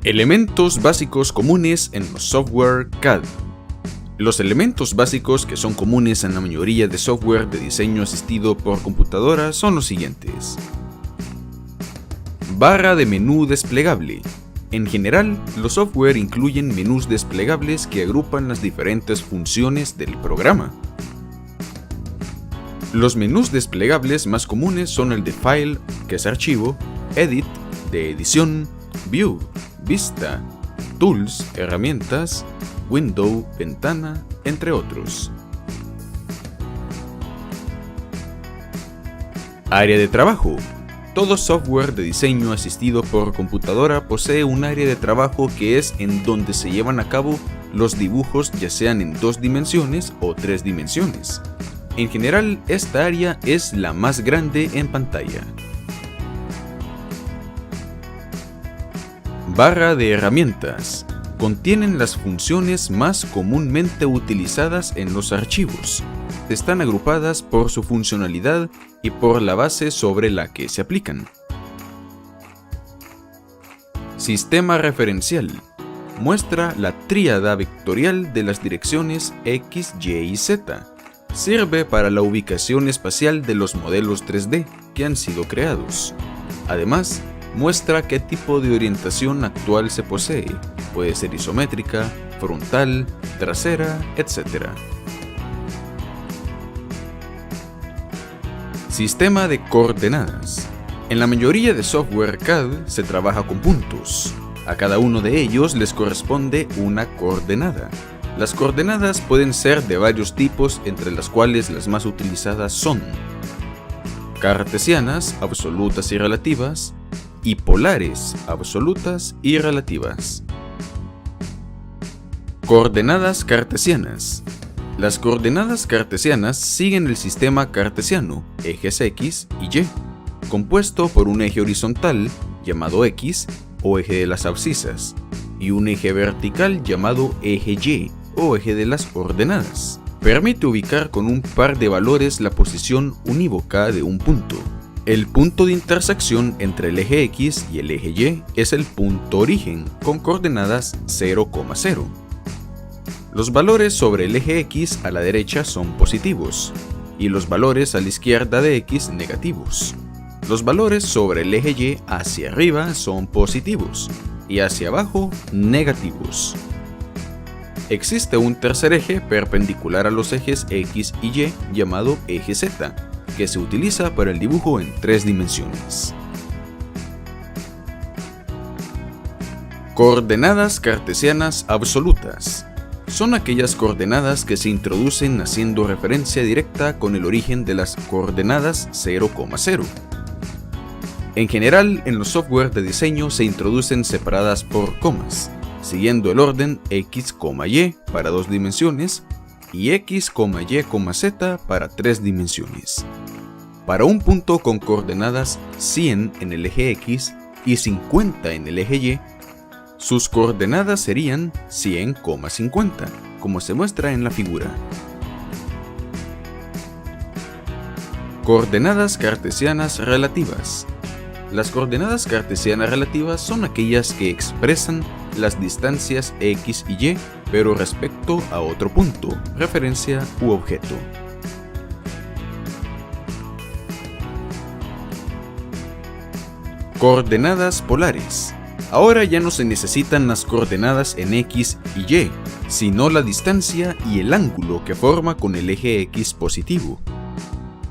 Elementos básicos comunes en los software CAD. Los elementos básicos que son comunes en la mayoría de software de diseño asistido por computadora son los siguientes. Barra de menú desplegable. En general, los software incluyen menús desplegables que agrupan las diferentes funciones del programa. Los menús desplegables más comunes son el de File, que es archivo, Edit, de edición, View, vista, Tools, herramientas, Window, ventana, entre otros. Área de trabajo. Todo software de diseño asistido por computadora posee un área de trabajo que es en donde se llevan a cabo los dibujos, ya sean en 2 dimensiones o 3 dimensiones. En general, esta área es la más grande en pantalla. Barra de herramientas. Contienen las funciones más comúnmente utilizadas en los archivos. Están agrupadas por su funcionalidad y por la base sobre la que se aplican. Sistema referencial. Muestra la tríada vectorial de las direcciones X, Y y Z. Sirve para la ubicación espacial de los modelos 3D que han sido creados. Además, muestra qué tipo de orientación actual se posee. Puede ser isométrica, frontal, trasera, etc. Sistema de coordenadas. En la mayoría de software CAD se trabaja con puntos. A cada uno de ellos les corresponde una coordenada. Las coordenadas pueden ser de varios tipos, entre las cuales las más utilizadas son cartesianas, absolutas y relativas, y polares, absolutas y relativas. Coordenadas cartesianas. Las coordenadas cartesianas siguen el sistema cartesiano, ejes X y Y, compuesto por un eje horizontal, llamado X, o eje de las abscisas, y un eje vertical llamado eje Y, o eje de las ordenadas. Permite ubicar con un par de valores la posición unívoca de un punto. El punto de intersección entre el eje X y el eje Y es el punto origen, con coordenadas 0,0. Los valores sobre el eje X a la derecha son positivos, y los valores a la izquierda de X negativos. Los valores sobre el eje Y hacia arriba son positivos, y hacia abajo negativos. Existe un tercer eje perpendicular a los ejes X y Y llamado eje Z, que se utiliza para el dibujo en 3 dimensiones. Coordenadas cartesianas absolutas. Son aquellas coordenadas que se introducen haciendo referencia directa con el origen de las coordenadas 0,0. En general, en los software de diseño se introducen separadas por comas, siguiendo el orden X, Y para 2 dimensiones y X, Y, Z para 3 dimensiones. Para un punto con coordenadas 100 en el eje X y 50 en el eje Y, sus coordenadas serían 100,50, como se muestra en la figura. Coordenadas cartesianas relativas. Las coordenadas cartesianas relativas son aquellas que expresan las distancias X y Y, pero respecto a otro punto, referencia u objeto. Coordenadas polares. Ahora ya no se necesitan las coordenadas en X y Y, sino la distancia y el ángulo que forma con el eje X positivo.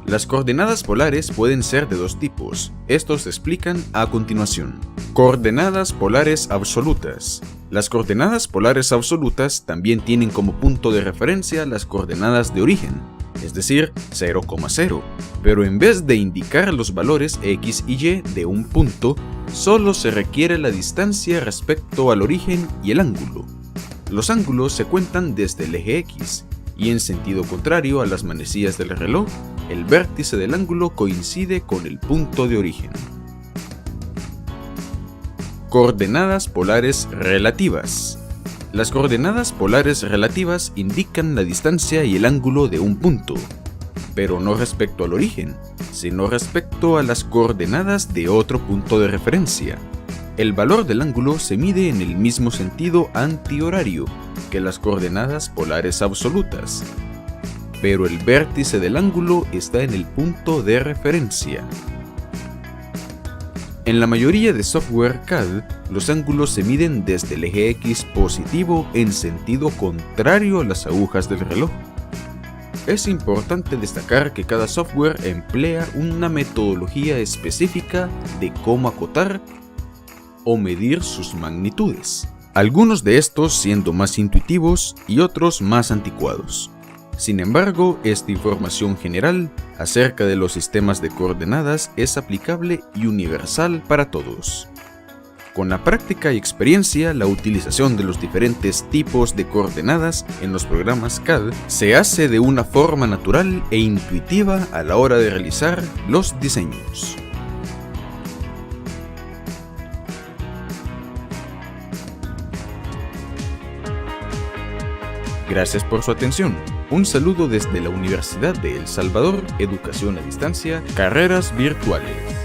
Las coordenadas polares pueden ser de 2 tipos, estos se explican a continuación. Coordenadas polares absolutas. Las coordenadas polares absolutas también tienen como punto de referencia las coordenadas de origen, es decir, 0,0, pero en vez de indicar los valores X y Y de un punto, solo se requiere la distancia respecto al origen y el ángulo. Los ángulos se cuentan desde el eje X, y en sentido contrario a las manecillas del reloj, el vértice del ángulo coincide con el punto de origen. Coordenadas polares relativas. Las coordenadas polares relativas indican la distancia y el ángulo de un punto, pero no respecto al origen, sino respecto a las coordenadas de otro punto de referencia. El valor del ángulo se mide en el mismo sentido antihorario que las coordenadas polares absolutas, pero el vértice del ángulo está en el punto de referencia. En la mayoría de software CAD, los ángulos se miden desde el eje X positivo en sentido contrario a las agujas del reloj. Es importante destacar que cada software emplea una metodología específica de cómo acotar o medir sus magnitudes, algunos de estos siendo más intuitivos y otros más anticuados. Sin embargo, esta información general acerca de los sistemas de coordenadas es aplicable y universal para todos. Con la práctica y experiencia, la utilización de los diferentes tipos de coordenadas en los programas CAD se hace de una forma natural e intuitiva a la hora de realizar los diseños. Gracias por su atención. Un saludo desde la Universidad de El Salvador, Educación a Distancia, Carreras Virtuales.